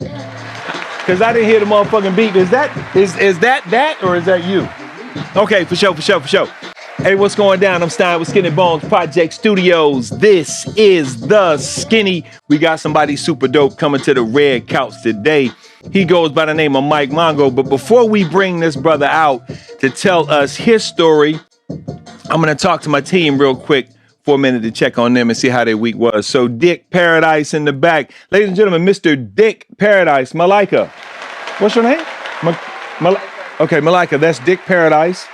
Because I didn't hear the motherfucking beat. Is that or is that you? Okay, for sure. Hey, what's going down? I'm Stein with Skinny Bones Project Studios. This is The Skinny. We got somebody super dope coming to the red couch today. He goes by the name of Mike Mongo. But before we bring this brother out to tell us his story, I'm going to talk to my team real quick for a minute to check on them and see how their week was. So Dick Paradise in the back. Ladies and gentlemen, Mr. Dick Paradise. Malika. What's your name? Okay, Malika. That's Dick Paradise.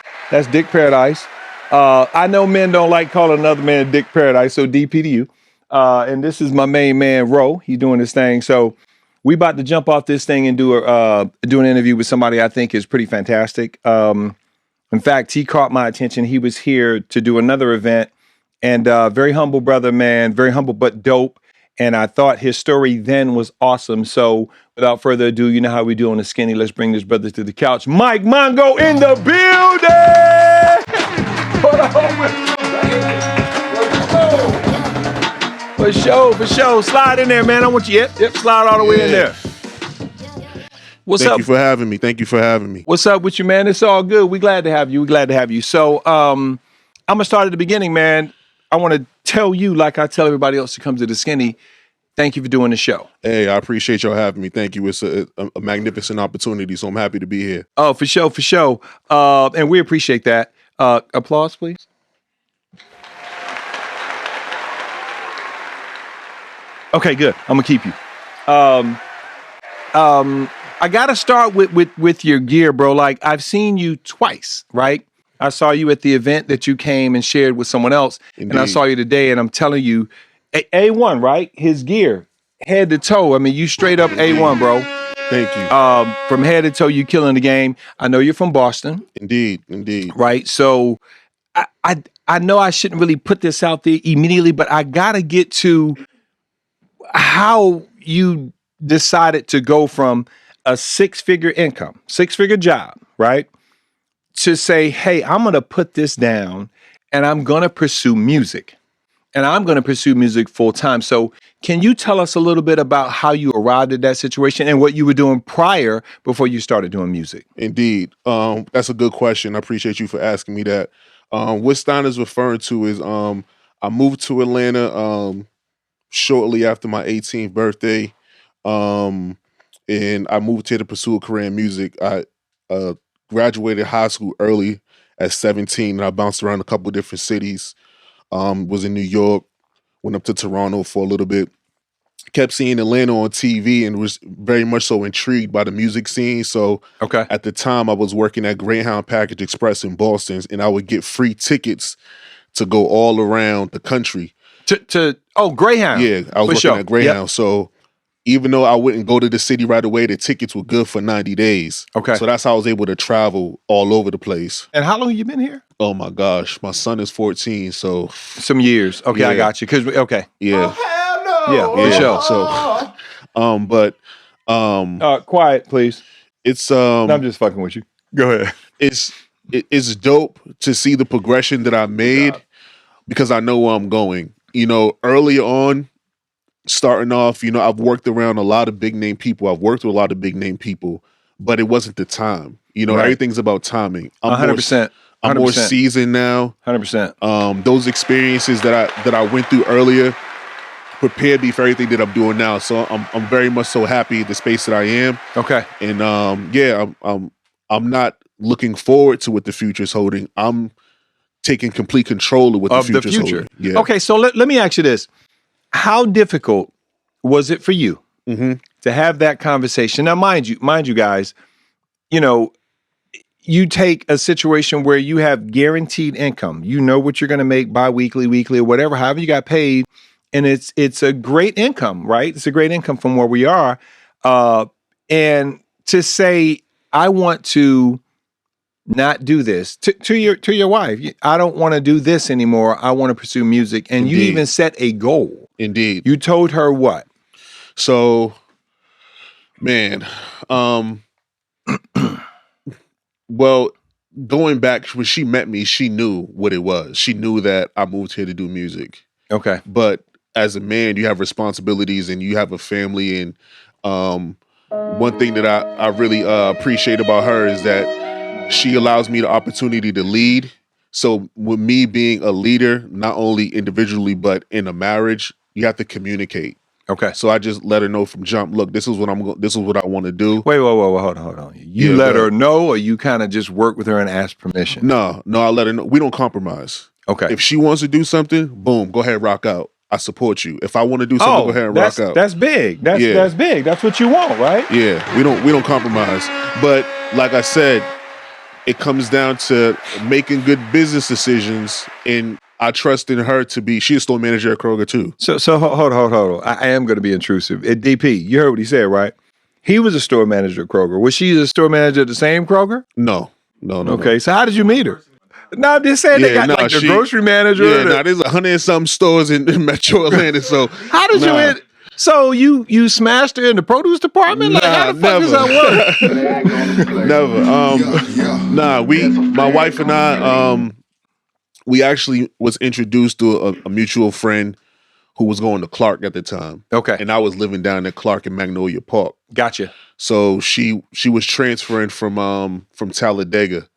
I know men don't like calling another man Dick Paradise, so DP to you. And this is my main man, Ro. He's doing this thing. So we about to jump off this thing and do an interview with somebody I think is pretty fantastic. In fact, he caught my attention. He was here to do another event, and very humble brother, man, very humble but dope. And I thought his story then was awesome. So without further ado, you know how we do on The Skinny. Let's bring this brother to the couch. Mike Mongo in the building! Hold on. For sure. Slide in there, man. I want you. Yep. Slide all the way in there. What's up? Thank you for having me. What's up with you, man? It's all good. We're glad to have you. So I'm going to start at the beginning, man. I want to tell you, like I tell everybody else who comes to The Skinny, thank you for doing the show. Hey, I appreciate y'all having me. Thank you. It's a magnificent opportunity, so I'm happy to be here. Oh, for sure. And we appreciate that. Applause, please. Okay, good. I'm going to keep you. I got to start with your gear, bro. Like, I've seen you twice, right? I saw you at the event that you came and shared with someone else. Indeed. And I saw you today, and I'm telling you, A1, right? His gear, head to toe. I mean, you straight up A1, bro. Thank you. From head to toe, you killing the game. I know you're from Boston. Indeed. Right? So I know I shouldn't really put this out there immediately, but I got to get to how you decided to go from a six-figure income, six-figure job, right? To say, hey, I'm going to put this down and I'm going to pursue music. And I'm going to pursue music full time. So can you tell us a little bit about how you arrived at that situation and what you were doing prior before you started doing music? Indeed. That's a good question. I appreciate you for asking me that. What Stein is referring to is I moved to Atlanta shortly after my 18th birthday. And I moved here to pursue a career in music. I graduated high school early at 17, and I bounced around a couple of different cities. Was in New York, went up to Toronto for a little bit. Kept seeing Atlanta on TV and was very much so intrigued by the music scene. So at the time, I was working at Greyhound Package Express in Boston, and I would get free tickets to go all around the country. Greyhound. Yeah, I was working at Greyhound. Yep. So even though I wouldn't go to the city right away, the tickets were good for 90 days. Okay. So that's how I was able to travel all over the place. And how long have you been here? Oh my gosh. My son is 14, so. Some years. Okay, yeah. I got you. Yeah. Oh, hell no. Yeah, for sure. So, quiet, please. It's, I'm just fucking with you. Go ahead. It's dope to see the progression that I made because I know where I'm going. You know, early on, starting off, you know, I've worked around a lot of big name people. I've worked with a lot of big name people, but it wasn't the time. You know, everything's about timing. 100%. I'm more seasoned now. 100%. Those experiences that I went through earlier prepared me for everything that I'm doing now. So I'm very much so happy at the space that I am. Okay. And I'm not looking forward to what the future is holding. I'm taking complete control of what the future is holding. Yeah. Okay, so let me ask you this. How difficult was it for you to have that conversation? Now, mind you guys, you know, you take a situation where you have guaranteed income. You know what you're going to make bi-weekly, weekly, or whatever, however you got paid. And it's a great income, right? It's a great income from where we are. And to say, I want to not do this to your wife. I don't want to do this anymore. I want to pursue music. And Indeed. You even set a goal. Indeed. You told her what? So, man, well, going back when she met me, she knew what it was. She knew that I moved here to do music. Okay. But as a man, you have responsibilities and you have a family, and one thing that I really appreciate about her is that she allows me the opportunity to lead. So with me being a leader, not only individually but in a marriage, you have to communicate. Okay. So I just let her know from jump. Look, this is what this is what I want to do. Wait, hold on. You let her know, or you kind of just work with her and ask permission? No, I let her know. We don't compromise. Okay. If she wants to do something, boom, go ahead, rock out. I support you. If I want to do something, go ahead and rock out. That's big. That's big. That's what you want, right? Yeah, we don't compromise. But like I said, it comes down to making good business decisions, and I trust in her to be. She's a store manager at Kroger too. So hold on. I am going to be intrusive. DP, you heard what he said, right? He was a store manager at Kroger. Was she a store manager at the same Kroger? No. Okay, so how did you meet her? No, I'm just saying they got the grocery manager. Yeah, there's 100 and some stores in Metro Atlanta. So how did you hit? So you smashed her in the produce department? Like how the fuck does that work? Never. My wife and I, we actually was introduced to a mutual friend who was going to Clark at the time. Okay. And I was living down at Clark in Magnolia Park. Gotcha. So she was transferring from Talladega,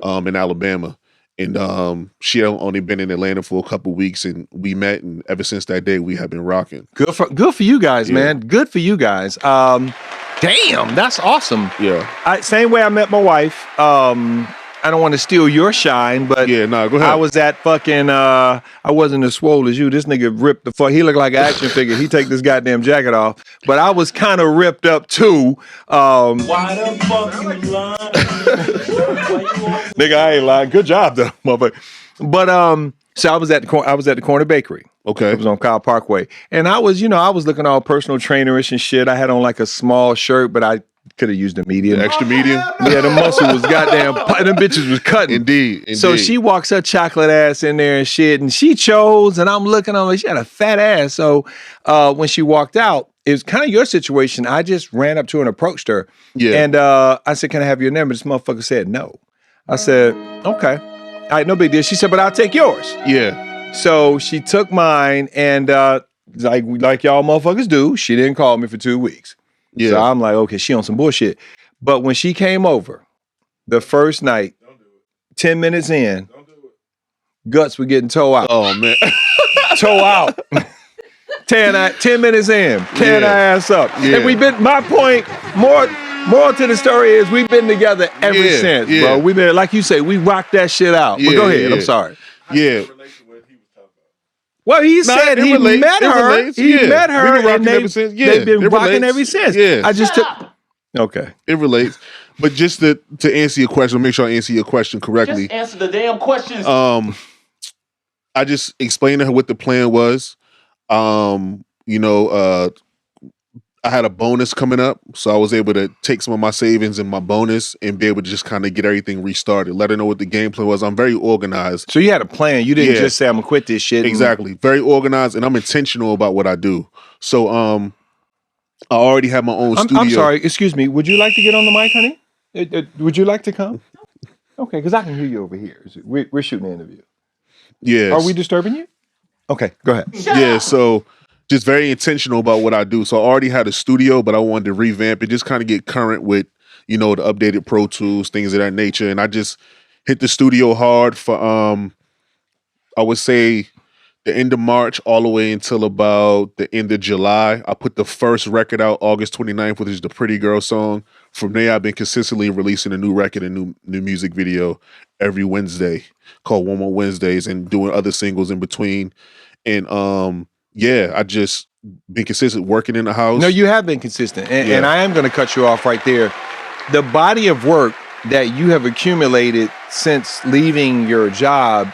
in Alabama. And she had only been in Atlanta for a couple weeks, and we met, and ever since that day, we have been rocking. Good for you guys, man. Good for you guys. Damn, that's awesome. Yeah. Same way I met my wife. I don't want to steal your shine, but go ahead. I was at fucking, I wasn't as swole as you. This nigga ripped the fuck. He looked like an action figure. He take this goddamn jacket off. But I was kind of ripped up too. Why the fuck you lying? Nigga, I ain't lying. Good job though, motherfucker. But so I was at the corner bakery. Okay. It was on Kyle Parkway. And I was looking all personal trainerish and shit. I had on like a small shirt, but I could have used a medium. Extra medium? Yeah, the muscle was goddamn, them bitches was cutting. Indeed. So she walks her chocolate ass in there and shit, and she chose, and I'm looking, I'm like, she had a fat ass. So when she walked out, it was kind of your situation. I just ran up to her and approached her. Yeah. And I said, can I have your number? This motherfucker said no. I said, okay. All right, no big deal. She said, but I'll take yours. Yeah. So she took mine, and like y'all motherfuckers do, she didn't call me for 2 weeks. Yeah. So I'm like, okay, she on some bullshit. But when she came over, the first night, 10 minutes in, guts were getting toe out. Oh, man. Toe out. 10 minutes in, tearing her ass up. Yeah. And we've been, my point, more to the story is we've been together ever since, bro. We've been, like you say, we rocked that shit out. But go ahead, I'm sorry. Yeah. Well, he said he met her. He met her, and they've been rocking ever since. Yeah. I just took. Okay. It relates. But just to answer your question, make sure I answer your question correctly. Just answer the damn questions. I just explained to her what the plan was. I had a bonus coming up, so I was able to take some of my savings and my bonus and be able to just kind of get everything restarted. Let her know what the game plan was. I'm very organized. So you had a plan. You didn't just say, I'm going to quit this shit. Exactly. Very organized, and I'm intentional about what I do. So I already have my own studio. I'm sorry. Excuse me. Would you like to get on the mic, honey? Would you like to come? Okay, because I can hear you over here. We're shooting an interview. Yes. Are we disturbing you? Okay, go ahead. Yeah, so just very intentional about what I do. So I already had a studio, but I wanted to revamp it, just kind of get current with, the updated Pro Tools, things of that nature. And I just hit the studio hard for, I would say, the end of March all the way until about the end of July. I put the first record out August 29th, which is the Pretty Girl song. From there, I've been consistently releasing a new record and new music video every Wednesday called One More Wednesdays, and doing other singles in between. And I just been consistent working in the house. No, you have been consistent. And I am going to cut you off right there. The body of work that you have accumulated since leaving your job,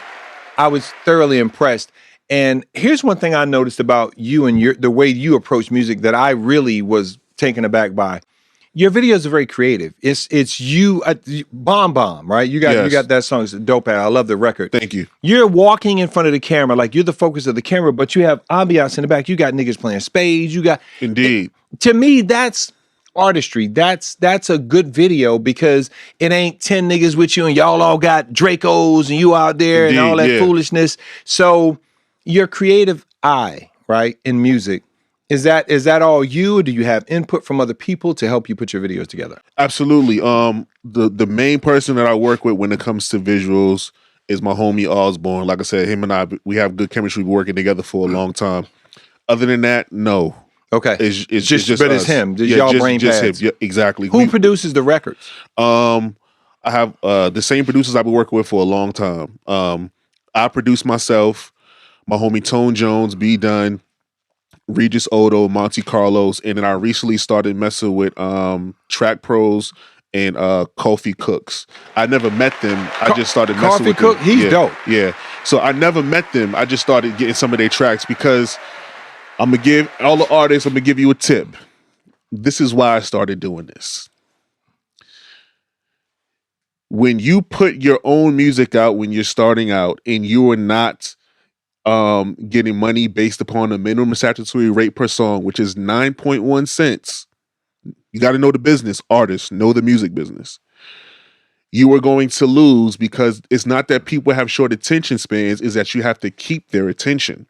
I was thoroughly impressed. And here's one thing I noticed about you and the way you approach music that I really was taken aback by. Your videos are very creative. It's you, Bomb, right? You got that song. It's dope. I love the record. Thank you. You're walking in front of the camera like you're the focus of the camera, but you have ambiance in the back. You got niggas playing spades. You got Indeed. To me, that's artistry. That's a good video because it ain't 10 niggas with you and y'all all got Dracos and you out there and all that foolishness. So your creative eye, right, in music Is that all you, or do you have input from other people to help you put your videos together? Absolutely. The main person that I work with when it comes to visuals is my homie Osborne. Like I said, him and I, we have good chemistry. We're working together for a long time. Other than that, no. Okay. It's just but us. it's him. Just y'all brain just pads. him. Yeah, exactly. Who produces the records? I have the same producers I've been working with for a long time. I produce myself, my homie Tone Jones, B Dunn, Regis Odo, Monte Carlos, and then I recently started messing with Track Pros and Kofi Cooks. I never met them. I just started messing with Cook, them. he's dope. Yeah. So I never met them. I just started getting some of their tracks because I'm gonna give all the artists, I'm gonna give you a tip. This is why I started doing this. When you put your own music out when you're starting out and you are not getting money based upon a minimum statutory rate per song, which is 9.1 cents. You got to know the business, artists, know the music business. You are going to lose because it's not that people have short attention spans, is that you have to keep their attention.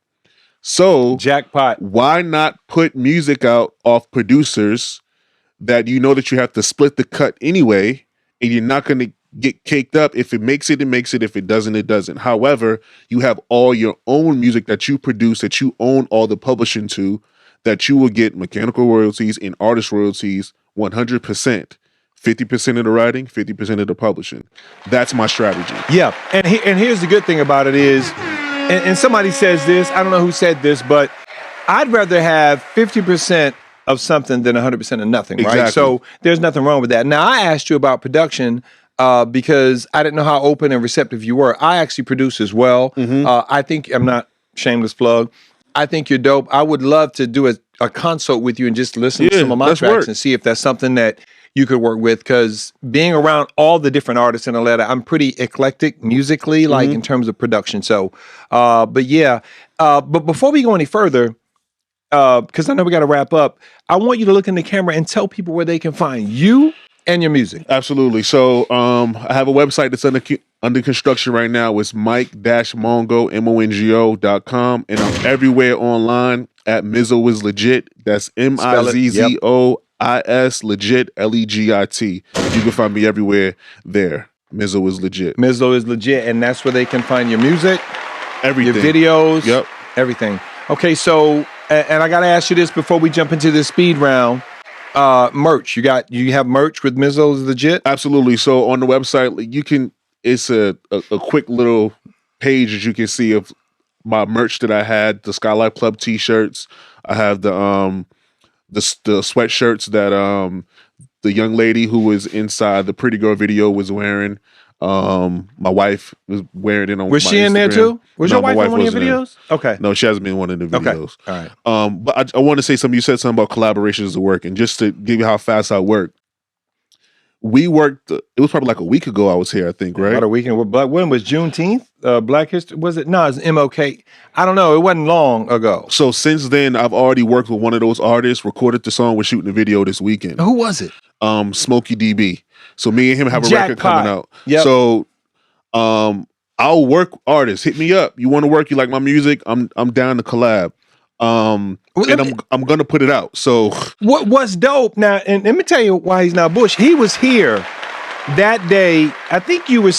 So jackpot. Why not put music out off producers that you know that you have to split the cut anyway, and you're not going to get caked up. If it makes it, it makes it. If it doesn't, it doesn't. However, you have all your own music that you produce, that you own all the publishing to, that you will get mechanical royalties and artist royalties 100%. 50% of the writing, 50% of the publishing. That's my strategy. Yeah, and here's the good thing about it is, and somebody says this, I don't know who said this, but I'd rather have 50% of something than 100% of nothing, right? Exactly. So there's nothing wrong with that. Now, I asked you about production because I didn't know how open and receptive you were. I actually produce as well. I think, I'm not, shameless plug, I think you're dope. I would love to do a consult with you and just listen to some of my tracks and see if that's something that you could work with, because being around all the different artists in Atlanta, I'm pretty eclectic musically, like in terms of production. So, but yeah, but before we go any further, because I know we got to wrap up, I want you to look in the camera and tell people where they can find you and your music. Absolutely. So I have a website that's under construction right now. It's Mike-Mongo, MONGO.com. And I'm everywhere online at Mizzo is Legit. That's MIZZOIS Legit, LEGIT. You can find me everywhere there. Mizzo is Legit. Mizzo is Legit. And that's where they can find your music, everything, your videos, yep, everything. Okay, so, and I got to ask you this before we jump into this speed round. Merch. You have merch with Mizzo is Legit? Absolutely. So on the website, you can, it's a quick little page that you can see of my merch that I had, the Skylight Club t-shirts. I have the sweatshirts that the young lady who was inside the Pretty Girl video was wearing. My wife was wearing it on. Was she in there too? Was your wife in one of your videos? Okay. No, she hasn't been in one of the videos. Okay. All right. But I want to say something. You said something about collaborations to work, and just to give you how fast I work. We worked. It was probably like a week ago. I was here, I think, right? About a weekend. When was Juneteenth? Black History? Was it? No, it's MLK. I don't know. It wasn't long ago. So since then, I've already worked with one of those artists. Recorded the song. We're shooting the video this weekend. Who was it? Smokey DB. So me and him have a record coming out. Yep. So I'll work artists. Hit me up. You want to work? You like my music? I'm down to collab. And I'm gonna put it out. So what's dope now? And let me tell you why he's not Bush. He was here that day. I think you were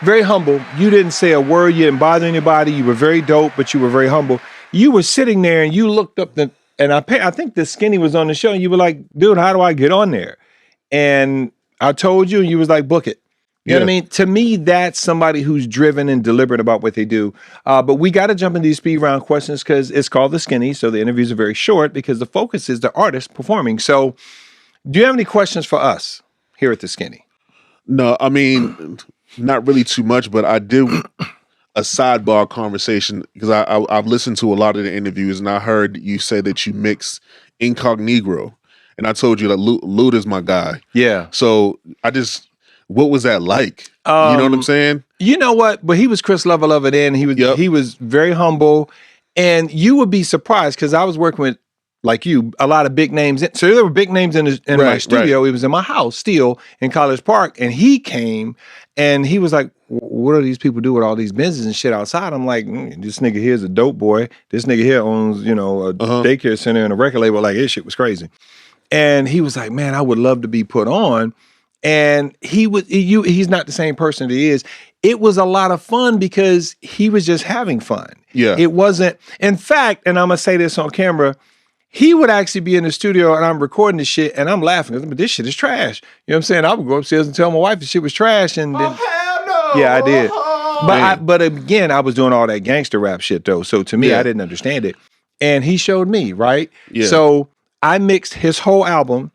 very humble. You didn't say a word. You didn't bother anybody. You were very dope, but you were very humble. You were sitting there and you looked up and I think the Skinny was on the show and you were like, dude, how do I get on there? And I told you and you was like, book it. You know what I mean? To me, that's somebody who's driven and deliberate about what they do. But we got to jump into these speed round questions because it's called The Skinny. So the interviews are very short because the focus is the artist performing. So do you have any questions for us here at The Skinny? No, I mean, not really too much, but I did a sidebar conversation because I've listened to a lot of the interviews and I heard you say that you mix Incognito. And I told you that Lute is my guy. Yeah. So what was that like? You know what I'm saying? You know what? But he was Chris level of it, and he was very humble. And you would be surprised because I was working with like you, a lot of big names. So there were big names in my Right, studio. It was in my house still in College Park. And he came and he was like, what do these people do with all these business and shit outside? I'm like, this nigga here's a dope boy. This nigga here owns, you know, a daycare center and a record label. Like, this shit was crazy. And he was like, man, I would love to be put on. And he's not the same person that he is. It was a lot of fun because he was just having fun. Yeah. It wasn't, in fact, and I'm going to say this on camera, he would actually be in the studio and I'm recording this shit and I'm laughing because this shit is trash. You know what I'm saying? I would go upstairs and tell my wife the shit was trash. And then, hell no. yeah, I did. But again, I was doing all that gangster rap shit though. So to me, I didn't understand it. And he showed me, right? Yeah. So I mixed his whole album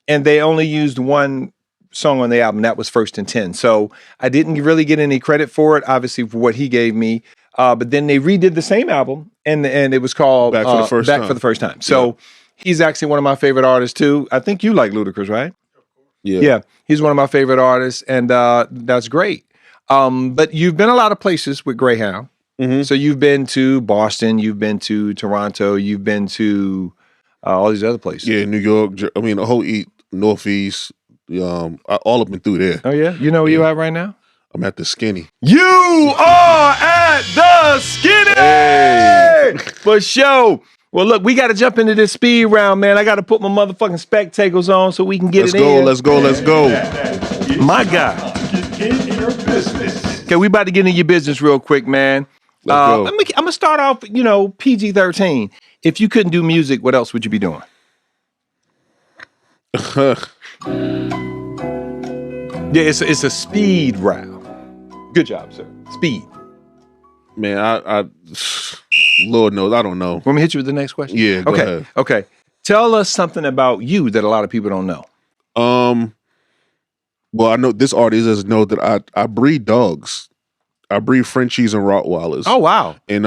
and they only used one song on the album. That was First and 10. So I didn't really get any credit for it, obviously, for what he gave me. But then they redid the same album and it was called Back for the First Time. So he's actually one of my favorite artists too. I think you like Ludacris, right? Yeah. Yeah. He's one of my favorite artists and that's great. But you've been a lot of places with Greyhound. Mm-hmm. So you've been to Boston, you've been to Toronto, you've been to all these other places. Yeah, New York. I mean, the whole Northeast. All up and through there. Oh yeah, you know where you at right now? I'm at the Skinny. You are at the Skinny. Hey. For sure. Well, look, we got to jump into this speed round, man. I got to put my motherfucking spectacles on so we can get Let's it go, in. Let's go. My God. Get in your business. Okay, we about to get in your business real quick, man. Let's go. I'm gonna start off, PG-13. If you couldn't do music, what else would you be doing? Yeah, it's a speed round. Good job, sir. Speed. Man, I Lord knows, I don't know. Want me to hit you with the next question? Yeah, go ahead. Okay. Tell us something about you that a lot of people don't know. Well, I know this artist doesn't know that I breed dogs. I breed Frenchies and Rottweilers. Oh wow. And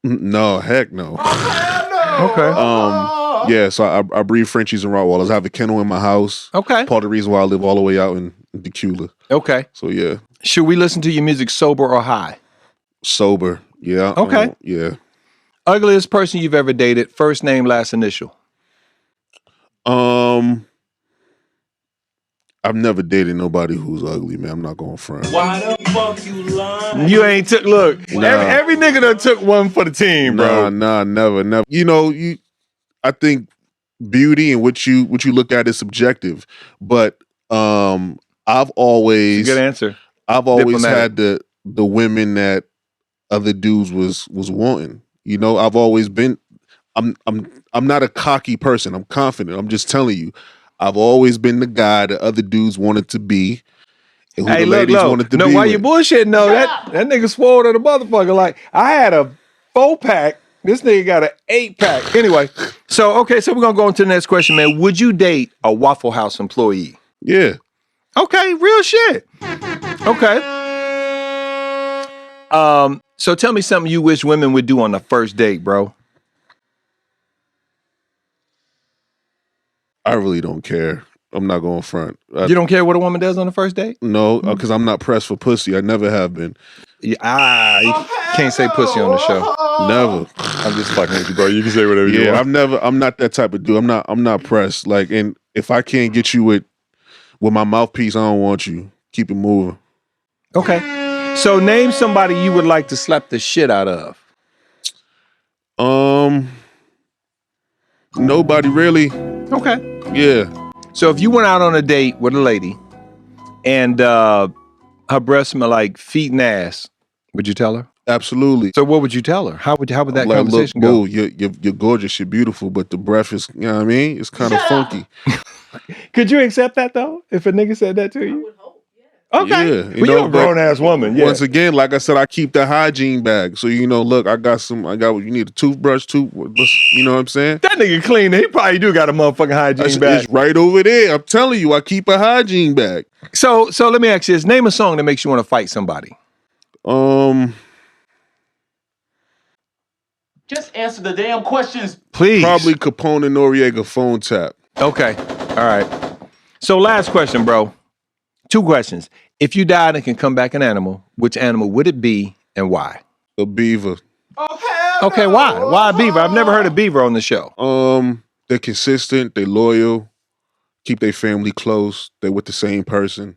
no, heck no. Okay. Yeah, so I breed Frenchies and Rottweilers. I have a kennel in my house. Okay. Part of the reason why I live all the way out in Decatur. Okay. So yeah. Should we listen to your music sober or high? Sober. Yeah. Okay. Yeah. Ugliest person you've ever dated, first name, last initial. I've never dated nobody who's ugly, man. I'm not going front. Why the fuck you lying? You ain't took, look, Nah. every nigga that took one for the team, bro. Nah, never. You know, I think beauty and what you look at is subjective. But I've always Good answer. I've always Diplomatic. had the women that other dudes was wanting. You know, I've always been I'm not a cocky person. I'm confident. I'm just telling you. I've always been the guy that other dudes wanted to be. And who the ladies wanted to be. No, why with. you bullshitting? No, that nigga swore to the motherfucker. Like, I had a 4-pack. This nigga got an 8-pack. Anyway, so we're gonna go into the next question, man. Would you date a Waffle House employee? Yeah. Okay, real shit. Okay. So tell me something you wish women would do on the first date, bro. I really don't care. I'm not going front. You don't care what a woman does on the first date? No, because I'm not pressed for pussy. I never have been. You can't say pussy on the show. Never. I'm just fucking with you, bro. You can say whatever you want. I'm not that type of dude. I'm not pressed. Like, and if I can't get you with my mouthpiece, I don't want you. Keep it moving. Okay. So name somebody you would like to slap the shit out of. Nobody really. Okay. Yeah. So if you went out on a date with a lady and her breasts smell like feet and ass, would you tell her? Absolutely. So what would you tell her? How would that like, conversation look, go? boo, you're gorgeous, you're beautiful, but the breath is, you know what I mean? It's kind of funky. Could you accept that though? If a nigga said that to you? I would hope, yeah. Okay. Yeah, Well, you're a grown ass woman. Yeah. Once again, like I said, I keep the hygiene bag. So, look, I got what you need, a toothbrush, you know what I'm saying? That nigga clean. He probably do got a motherfucking hygiene bag. It's right over there. I'm telling you, I keep a hygiene bag. So let me ask you this. Name a song that makes you want to fight somebody. Just answer the damn questions. Please. Probably Capone and Noriega, Phone Tap. Okay. All right. So last question, bro. 2 questions. If you died and can come back an animal, which animal would it be and why? A beaver. Oh, hell Okay, why? Why Beaver? I've never heard of Beaver on the show. They're consistent. They loyal. Keep their family close. They're with the same person.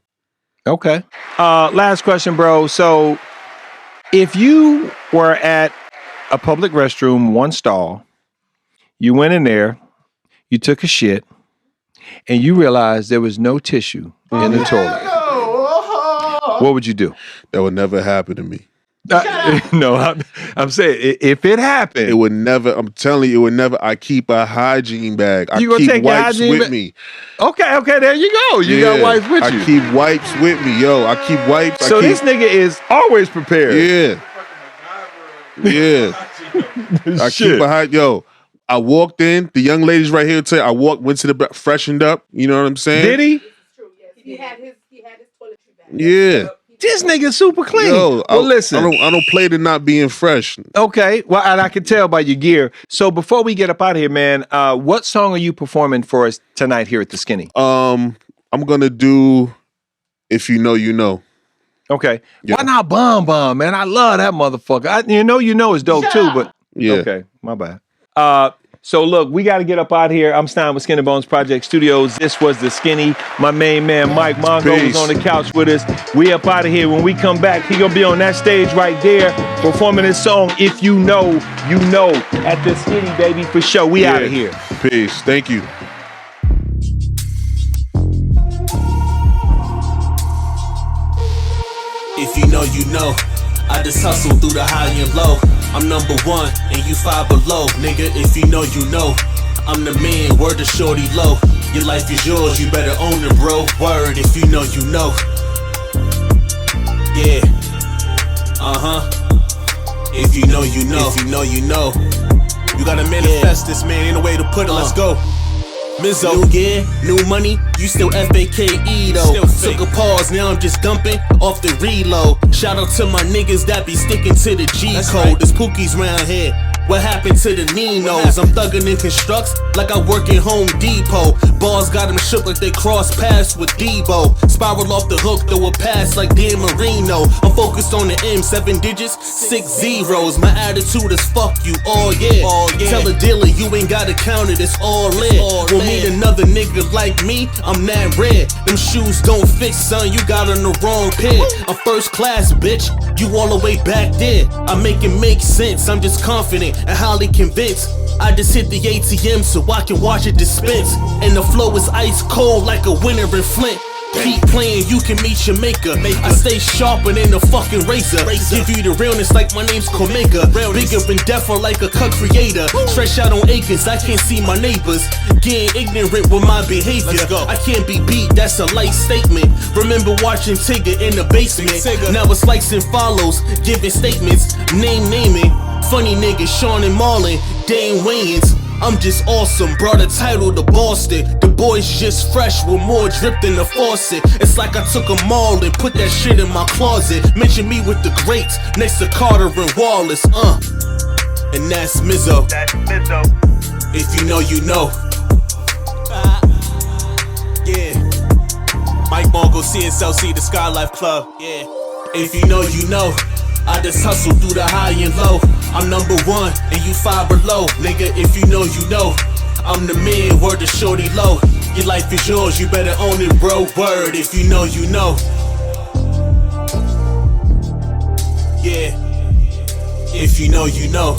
Okay. Last question, bro. So, if you were at a public restroom, one stall, you went in there, you took a shit, and you realized there was no tissue in the toilet, what would you do? That would never happen to me. No, I'm saying if it happened, It would never. I'm telling you, it would never. I keep a hygiene bag. I You gonna keep take your wipes hygiene with bag? me. Okay, there you go. You got wipes with you. I keep wipes with me, yo. I keep wipes. So this nigga is always prepared. Yeah. I keep a high. Yo, I walked in. The young ladies right here tell you, went to the back, freshened up. You know what I'm saying? Did he? True, yes. He had his toiletry bag. Yeah. This nigga's super clean. Yo, listen. I don't play to not being fresh. Okay. Well, and I can tell by your gear. So before we get up out of here, man, what song are you performing for us tonight here at the Skinny? I'm gonna do If You Know, You Know. Okay. Yeah. Why not Bomb, man? I love that motherfucker. You know is dope too, but Yeah. okay, my bad. So look, we got to get up out here. I'm Stein with Skinny Bones Project Studios. This was the Skinny. My main man Mike Mongo was on the couch with us. We up out of here. When we come back, he gonna be on that stage right there performing his song. If you know, you know, at the Skinny, baby, for sure. We out of here. Peace. Thank you. If you know, you know. I just hustle through the high and low. I'm number one and you five below. Nigga, if you know, you know. I'm the man, word to shorty low. Your life is yours, you better own it, bro. Word, if you know, you know. Yeah. If you know, you know. If you know, you know. You gotta manifest this, man. Ain't no way to put it. Let's go. Mizzo, new year, new money, you still FAKE though. Took a pause, now I'm just dumping off the reload. Shout out to my niggas that be sticking to the G code. Right. There's Pookies round here. What happened to the Ninos? I'm thugging in constructs like I work in Home Depot. Balls got them shook like they cross paths with Debo. Spiral off the hook, throw a pass like Dan Marino. I'm focused on the M, 7 digits, 6 zeros. My attitude is fuck you, all yeah. Tell the dealer you ain't gotta count it, it's all in. We'll meet another nigga like me, I'm that red. Them shoes don't fit, son, you got on the wrong pair. I'm first class, bitch, you all the way back there. I make it make sense, I'm just confident and highly convinced. I just hit the ATM so I can watch it dispense. And the flow is ice cold like a winter in Flint. Keep playing, you can meet your maker. I stay sharper than a fucking razor. Give you the realness like my name's Komega. Bigger and deafer like a cut creator. Stretch out on acres, I can't see my neighbors. Getting ignorant with my behavior. I can't be beat, that's a light statement. Remember watching Tigger in the basement. Now it's likes and follows, giving statements, naming. Funny niggas, Sean and Marlon, Dane Wayans. I'm just awesome, brought a title to Boston. The boys just fresh with more drip than the faucet. It's like I took them all and put that shit in my closet. Mention me with the greats, next to Carter and Wallace, and that's Mizzo. If you know, you know. Yeah. Mike Mongo, CSLC, the Skylife Club. Yeah. If you know, you know. I just hustle through the high and low. I'm number one and you five below. Nigga, if you know, you know. I'm the man, word to shorty low. Your life is yours, you better own it, bro. Word, if you know, you know. Yeah. If you know, you know.